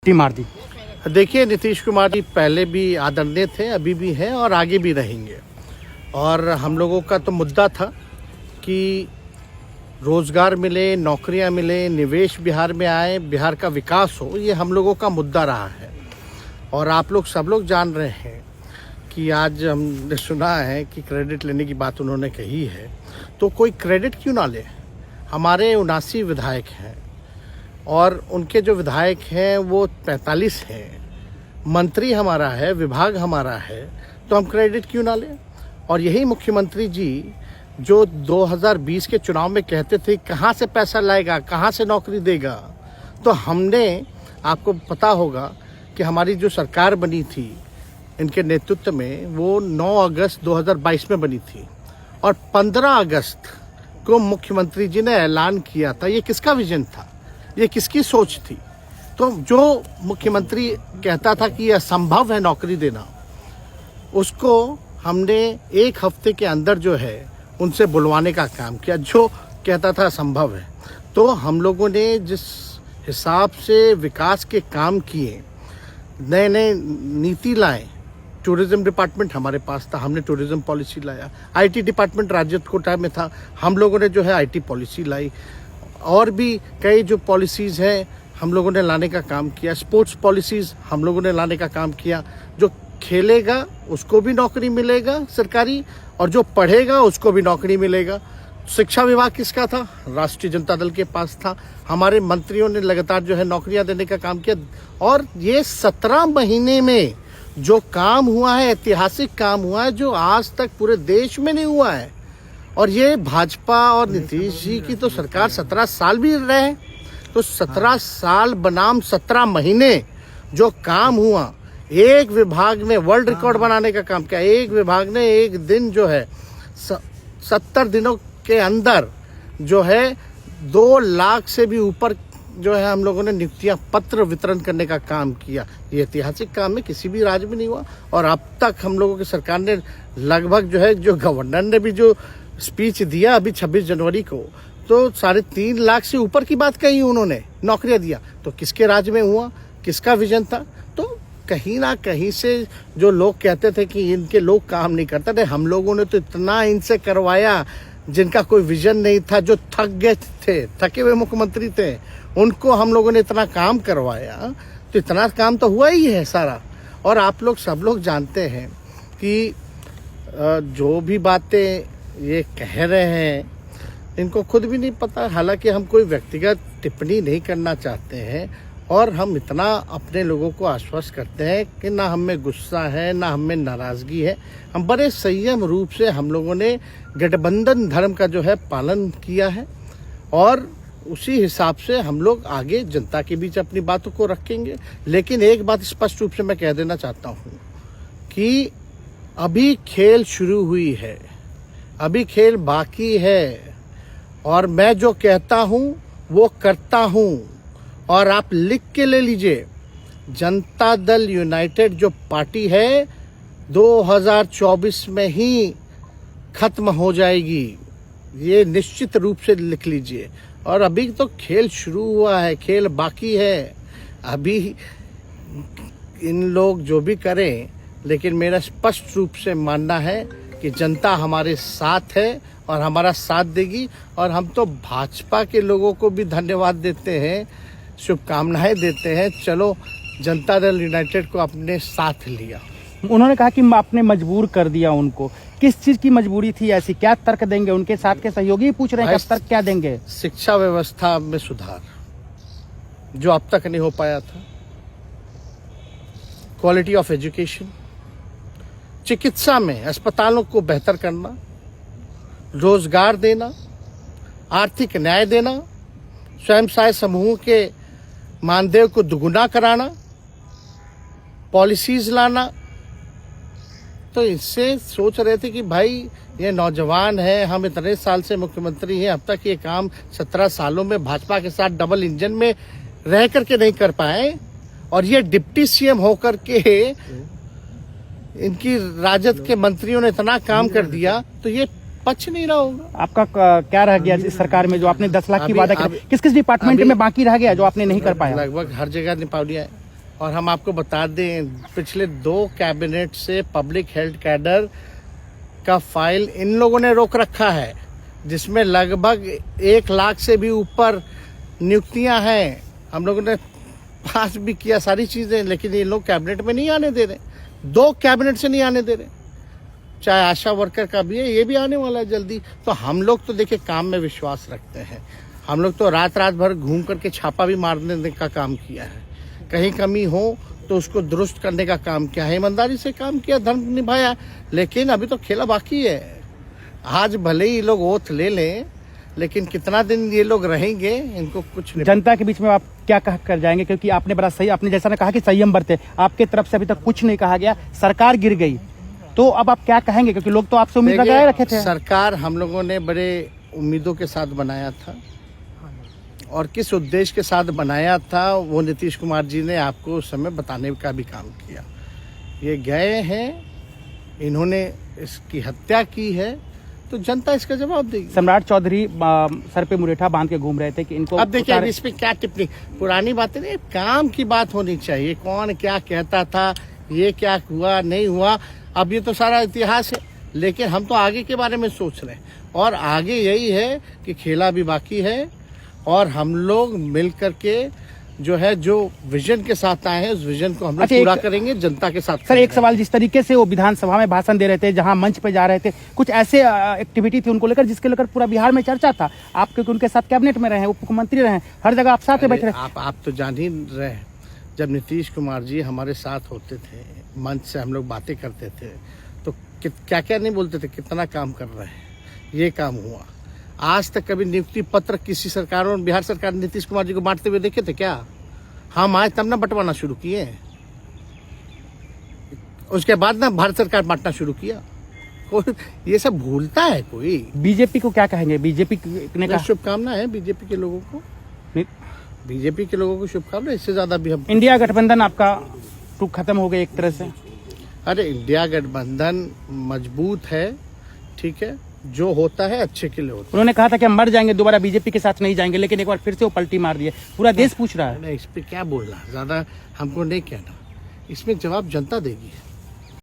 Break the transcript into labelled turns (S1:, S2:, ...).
S1: मार दी।
S2: देखिए, नीतीश कुमार जी पहले भी आदरणीय थे, अभी भी हैं और आगे भी रहेंगे। और हम लोगों का तो मुद्दा था कि रोज़गार मिले, नौकरियां मिले, निवेश बिहार में आए, बिहार का विकास हो, ये हम लोगों का मुद्दा रहा है। और आप लोग सब लोग जान रहे हैं कि आज हमने सुना है कि क्रेडिट लेने की बात उन्होंने कही है, तो कोई क्रेडिट क्यों ना ले। हमारे 79 विधायक हैं और उनके जो विधायक हैं वो 45 हैं, मंत्री हमारा है, विभाग हमारा है, तो हम क्रेडिट क्यों ना लें। और यही मुख्यमंत्री जी जो 2020 के चुनाव में कहते थे कहाँ से पैसा लाएगा, कहाँ से नौकरी देगा, तो हमने, आपको पता होगा कि हमारी जो सरकार बनी थी इनके नेतृत्व में, वो 9 अगस्त 2022 में बनी थी और 15 अगस्त को मुख्यमंत्री जी ने ऐलान किया था। ये किसका विजन था, ये किसकी सोच थी। तो जो मुख्यमंत्री कहता था कि यह असंभव है नौकरी देना, उसको हमने एक हफ्ते के अंदर जो है उनसे बुलवाने का काम किया। जो कहता था असंभव है, तो हम लोगों ने जिस हिसाब से विकास के काम किए, नए नए नीति लाए, टूरिज्म डिपार्टमेंट हमारे पास था, हमने टूरिज्म पॉलिसी लाया। आईटी डिपार्टमेंट राज्य कोटा में था, हम लोगों ने जो है आईटी पॉलिसी लाई। और भी कई जो पॉलिसीज़ हैं हम लोगों ने लाने का काम किया। स्पोर्ट्स पॉलिसीज़ हम लोगों ने लाने का काम किया। जो खेलेगा उसको भी नौकरी मिलेगा सरकारी, और जो पढ़ेगा उसको भी नौकरी मिलेगा। शिक्षा विभाग किसका था, राष्ट्रीय जनता दल के पास था। हमारे मंत्रियों ने लगातार जो है नौकरियां देने का काम किया। और ये 17 महीने में जो काम हुआ है, ऐतिहासिक काम हुआ है, जो आज तक पूरे देश में नहीं हुआ है। और ये भाजपा और नीतीश जी की तो सरकार 17 साल भी रहे, तो 17 साल बनाम 17 महीने जो काम हुआ, एक विभाग ने वर्ल्ड रिकॉर्ड बनाने का काम किया। एक विभाग ने एक दिन जो है 70 दिनों के अंदर जो है 2 लाख से भी ऊपर जो है हम लोगों ने नियुक्तियां पत्र वितरण करने का काम किया। ये ऐतिहासिक काम है, किसी भी राज्य में नहीं हुआ। और अब तक हम लोगों की सरकार ने लगभग जो है, जो गवर्नर ने भी जो स्पीच दिया अभी 26 जनवरी को, तो 3.5 लाख से ऊपर की बात कही उन्होंने, नौकरियां दिया। तो किसके राज्य में हुआ, किसका विजन था। तो कहीं ना कहीं से जो लोग कहते थे कि इनके लोग काम नहीं करते थे, हम लोगों ने तो इतना इनसे करवाया जिनका कोई विजन नहीं था, जो थक गए थे, थके हुए मुख्यमंत्री थे, उनको हम लोगों ने इतना काम करवाया। तो इतना काम तो हुआ ही है सारा। और आप लोग सब लोग जानते हैं कि जो भी बातें ये कह रहे हैं इनको खुद भी नहीं पता। हालांकि हम कोई व्यक्तिगत टिप्पणी नहीं करना चाहते हैं, और हम इतना अपने लोगों को आश्वस्त करते हैं कि ना हमें गुस्सा है, ना हमें नाराज़गी है। हम बड़े संयम रूप से हम लोगों ने गठबंधन धर्म का जो है पालन किया है, और उसी हिसाब से हम लोग आगे जनता के बीच अपनी बातों को रखेंगे। लेकिन एक बात स्पष्ट रूप से मैं कह देना चाहता हूँ कि अभी खेल शुरू हुई है, अभी खेल बाकी है। और मैं जो कहता हूँ वो करता हूँ। और आप लिख के ले लीजिए, जनता दल यूनाइटेड जो पार्टी है 2024 में ही खत्म हो जाएगी, ये निश्चित रूप से लिख लीजिए। और अभी तो खेल शुरू हुआ है, खेल बाकी है। अभी इन लोग जो भी करें, लेकिन मेरा स्पष्ट रूप से मानना है कि जनता हमारे साथ है और हमारा साथ देगी। और हम तो भाजपा के लोगों को भी धन्यवाद देते हैं, शुभकामनाएं देते हैं। चलो, जनता दल यूनाइटेड को अपने साथ लिया।
S1: उन्होंने कहा कि आपने मजबूर कर दिया उनको। किस चीज की मजबूरी थी ऐसी, क्या तर्क देंगे? उनके साथ के सहयोगी पूछ रहे हैं, क्या तर्क क्या देंगे?
S2: शिक्षा व्यवस्था में सुधार जो अब तक नहीं हो पाया था, क्वालिटी ऑफ एजुकेशन, चिकित्सा में अस्पतालों को बेहतर करना, रोजगार देना, आर्थिक न्याय देना, स्वयं सहायता समूह के मानदेय को दुगुना कराना, पॉलिसीज लाना। तो इससे सोच रहे थे कि भाई ये नौजवान है, हम इतने साल से मुख्यमंत्री हैं, अब तक ये काम 17 सालों में भाजपा के साथ डबल इंजन में रह करके नहीं कर पाए, और ये डिप्टी सीएम होकर के इनकी राजद के मंत्रियों ने इतना काम कर दिया, तो ये पच नहीं रहा होगा।
S1: आपका क्या रह गया इस सरकार में, जो आपने 10 लाख की वादा किया, किस किस डिपार्टमेंट में बाकी रह गया जो आपने नहीं कर पाया?
S2: लगभग हर जगह निपा लिया है। और हम आपको बता दें, पिछले 2 कैबिनेट से पब्लिक हेल्थ कैडर का फाइल इन लोगों ने रोक रखा है, जिसमें लगभग 1 लाख से भी ऊपर नियुक्तियां हैं। हम लोगों ने पास भी किया सारी चीजें, लेकिन ये लोग कैबिनेट में नहीं आने दे रहे। 2 कैबिनेट से नहीं आने दे रहे। चाहे आशा वर्कर का भी है, ये भी आने वाला है जल्दी। तो हम लोग तो देखिए काम में विश्वास रखते हैं। हम लोग तो रात भर घूम करके छापा भी मारने का काम किया है। कहीं कमी हो तो उसको दुरुस्त करने का काम किया है, ईमानदारी से काम किया, धर्म निभाया। लेकिन अभी तो खेला बाकी है। आज भले ही लोग ओथ ले लें, लेकिन कितना दिन ये लोग रहेंगे, इनको कुछ नहीं।
S1: जनता के बीच में आप क्या कह कर जाएंगे, क्योंकि आपने बड़ा सही, आपने जैसा ने कहा कि संयम बरते, आपके तरफ से अभी तक कुछ नहीं कहा गया, सरकार गिर गई, तो अब आप क्या कहेंगे, क्योंकि लोग तो आपसे उम्मीद लगाए रखे थे।
S2: सरकार हम लोगों ने बड़े उम्मीदों के साथ बनाया था, और किस उद्देश्य के साथ बनाया था वो नीतीश कुमार जी ने आपको उस समय बताने का भी काम किया। ये गए हैं, इन्होंने इसकी हत्या की है, तो जनता इसका जवाब देगी।
S1: सम्राट चौधरी सर पे मुरेठा बांध के घूम रहे थे कि इनको
S2: अब देखिए इस पे क्या टिप्पणी, पुरानी बातें नहीं, काम की बात होनी चाहिए। कौन क्या कहता था, ये क्या हुआ नहीं हुआ, अब ये तो सारा इतिहास है। लेकिन हम तो आगे के बारे में सोच रहे हैं, और आगे यही है कि खेला भी बाकी है, और हम लोग मिल करके जो है, जो विजन के साथ आए हैं, उस विजन को हम लोग पूरा करेंगे जनता के साथ।
S1: सर एक सवाल, जिस तरीके से वो विधानसभा में भाषण दे रहे थे, जहां मंच पे जा रहे थे, कुछ ऐसे एक्टिविटी थी उनको लेकर जिसके लेकर पूरा बिहार में चर्चा था। आप क्योंकि उनके साथ कैबिनेट में रहे हैं, उप मुख्यमंत्री रहे हैं, हर जगह आप साथ में बैठे रहे।
S2: आप तो जान ही रहे हैं, जब नीतीश कुमार जी हमारे साथ होते थे, मंच से हम लोग बातें करते थे, तो क्या क्या नहीं बोलते थे, कितना काम कर रहे हैं, ये काम हुआ। आज तक कभी नियुक्ति पत्र किसी सरकार और बिहार सरकार नीतीश कुमार जी को बांटते हुए देखे थे क्या? हम आए तब ना बंटवाना शुरू किए, उसके बाद ना भारत सरकार बांटना शुरू किया। कोई ये सब भूलता है कोई?
S1: बीजेपी को क्या कहेंगे? बीजेपी ने कहा
S2: शुभकामना है बीजेपी के लोगों को, बीजेपी के लोगों को शुभकामना। इससे ज्यादा भी हम,
S1: इंडिया गठबंधन आपका टूक खत्म हो गया एक तरह से।
S2: अरे इंडिया गठबंधन मजबूत है, ठीक है, जो होता है अच्छे के लिए होता है।
S1: उन्होंने कहा था कि हम मर जाएंगे, दोबारा बीजेपी के साथ नहीं जाएंगे, लेकिन एक बार फिर से वो पलटी मार दिए। पूरा देश पूछ रहा है।
S2: इस पे क्या बोलना, ज्यादा हमको नहीं कहना, इसमें जवाब जनता देगी।